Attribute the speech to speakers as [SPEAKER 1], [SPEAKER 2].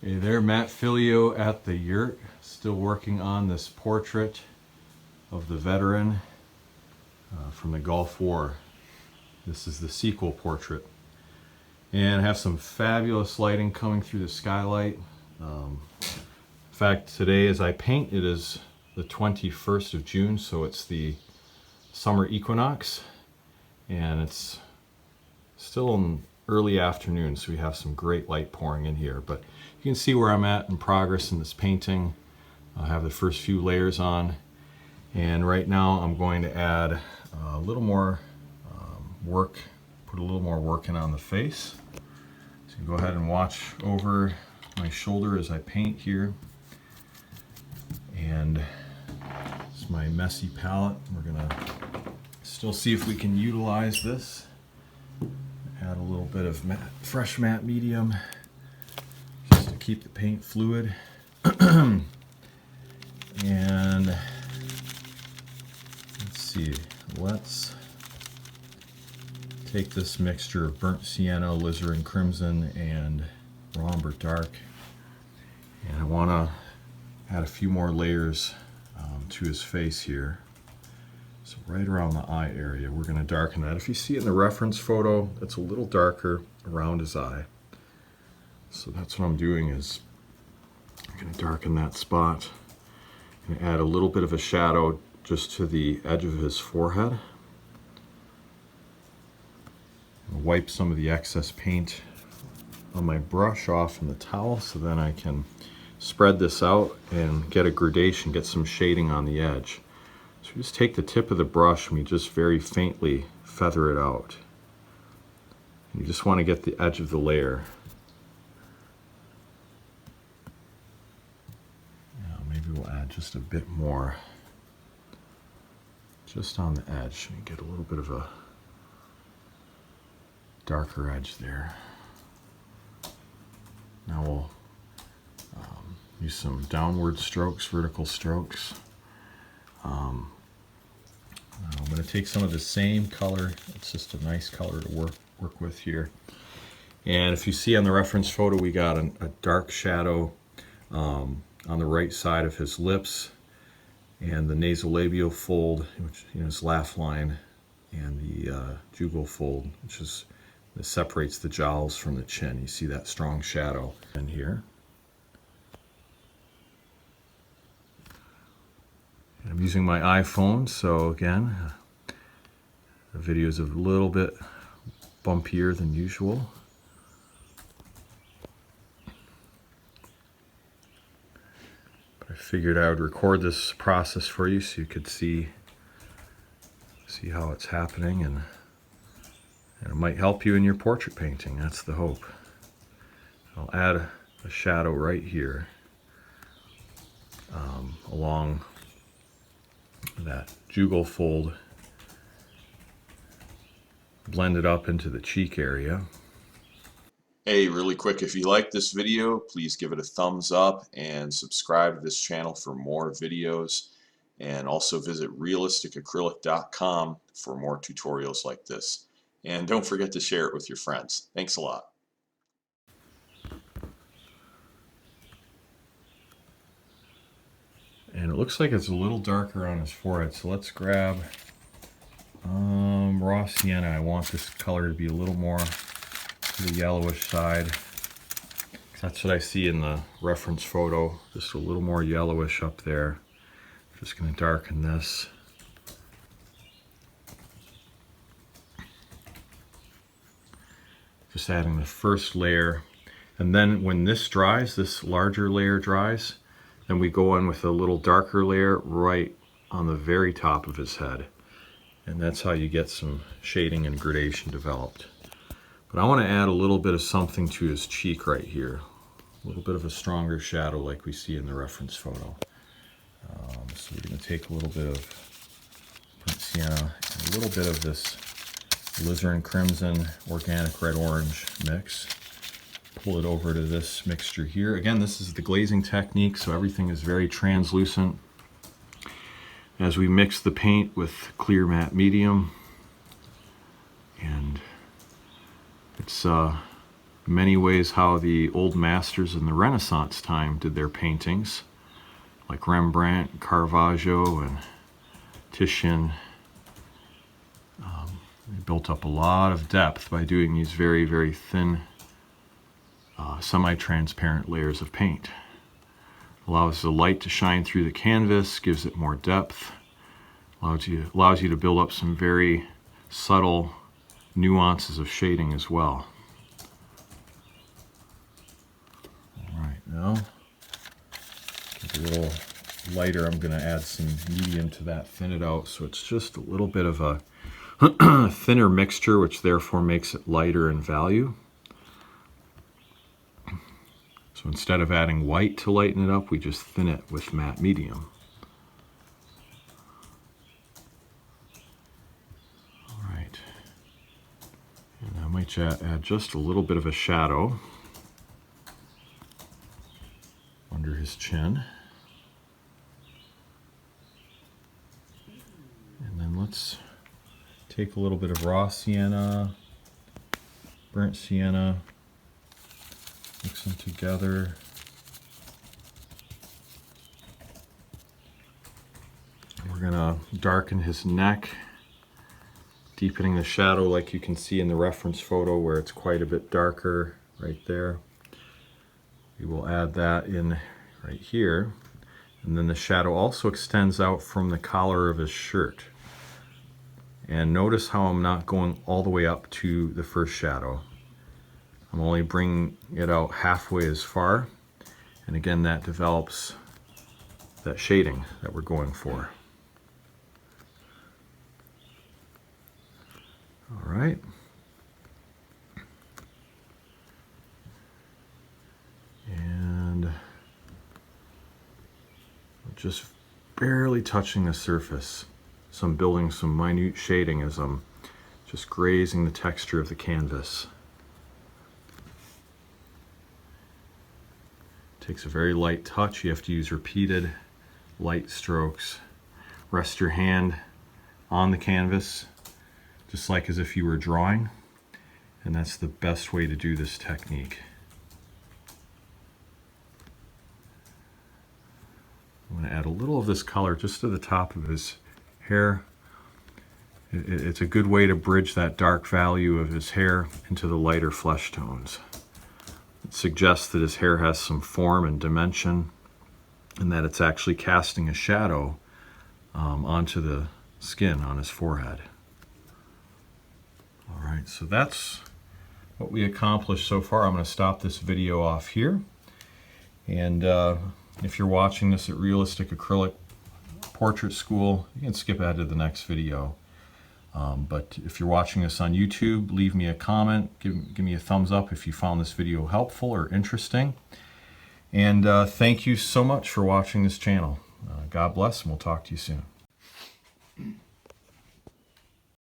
[SPEAKER 1] Hey there, mattphilleo at the Yurt, still working on this portrait of the veteran from the Gulf War. This is the sequel portrait. And I have some fabulous lighting coming through the skylight. In fact, today as I paint, it is the 21st of June, so it's the summer equinox. And it's still in early afternoon, so we have some great light pouring in here. But you can see where I'm at in progress in this painting. I have the first few layers on, and right now I'm going to add a little more work, put a little more work in on the face. So you can go ahead and watch over my shoulder as I paint here. And this is my messy palette. We're gonna still see if we can utilize this. Add a little bit of fresh matte medium just to keep the paint fluid. And let's see, let's take this mixture of burnt sienna, alizarin crimson, and raw umber dark, and I want to add a few more layers to his face here. So right around the eye area, we're going to darken that. If you see it in the reference photo, it's a little darker around his eye. So that's what I'm doing, is I'm going to darken that spot and add a little bit of a shadow just to the edge of his forehead. I'll wipe some of the excess paint on my brush off in the towel, so then I can spread this out and get a gradation, get some shading on the edge. So we just take the tip of the brush and we just very faintly feather it out. And you just want to get the edge of the layer. Now maybe we'll add just a bit more, just on the edge, and get a little bit of a darker edge there. Now we'll use some downward strokes, vertical strokes. I'm going to take some of the same color. It's just a nice color to work with here. And if you see on the reference photo, we got a dark shadow on the right side of his lips, and the nasolabial fold, which is his laugh line, and the jugal fold, which is that separates the jowls from the chin. You see that strong shadow in here. I'm using my iPhone, so again, the video is a little bit bumpier than usual. But I figured I would record this process for you so you could see how it's happening, and it might help you in your portrait painting. That's the hope. I'll add a shadow right here along that jugal fold, blend it up into the cheek area.
[SPEAKER 2] Hey, really quick, if you like this video, please give it a thumbs up and subscribe to this channel for more videos, and also visit realisticacrylic.com for more tutorials like this. And don't forget to share it with your friends. Thanks a lot.
[SPEAKER 1] And it looks like it's a little darker on his forehead, so let's grab raw sienna. I want this color to be a little more to the yellowish side. That's what I see in the reference photo, just a little more yellowish up there. Just going to darken this. Just adding the first layer, and then when this dries, this larger layer dries, then we go in with a little darker layer right on the very top of his head. And that's how you get some shading and gradation developed. But I want to add a little bit of something to his cheek right here. A little bit of a stronger shadow like we see in the reference photo. So we're going to take a little bit of burnt sienna and a little bit of this alizarin crimson organic red-orange mix. Pull it over to this mixture here. Again, this is the glazing technique, so everything is very translucent. As we mix the paint with clear matte medium, and it's in many ways how the old masters in the Renaissance time did their paintings, like Rembrandt, Caravaggio, and Titian. They built up a lot of depth by doing these very, very thin, semi-transparent layers of paint. Allows the light to shine through the canvas, gives it more depth, allows you to build up some very subtle nuances of shading as well. All right, now get a little lighter. I'm going to add some medium to that, thin it out so it's just a little bit of a thinner mixture, which therefore makes it lighter in value. So instead of adding white to lighten it up, we just thin it with matte medium. All right. And I might add just a little bit of a shadow under his chin. And then let's take a little bit of raw sienna, burnt sienna, mix them together. We're gonna darken his neck, deepening the shadow like you can see in the reference photo where it's quite a bit darker right there. We will add that in right here. And then the shadow also extends out from the collar of his shirt. And notice how I'm not going all the way up to the first shadow. I'm only bringing it out halfway as far. And again, that develops that shading that we're going for. All right. And just barely touching the surface. So I'm building some minute shading as I'm just grazing the texture of the canvas. Takes a very light touch. You have to use repeated light strokes. Rest your hand on the canvas, just like as if you were drawing. And that's the best way to do this technique. I'm going to add a little of this color just to the top of his hair. It's a good way to bridge that dark value of his hair into the lighter flesh tones. It suggests that his hair has some form and dimension, and that it's actually casting a shadow onto the skin on his forehead. All right, so that's what we accomplished so far. I'm going to stop this video off here. And if you're watching this at Realistic Acrylic Portrait School, you can skip ahead to the next video. But if you're watching this on YouTube, leave me a comment, give me a thumbs up if you found this video helpful or interesting. And thank you so much for watching this channel. God bless, and we'll talk to you soon.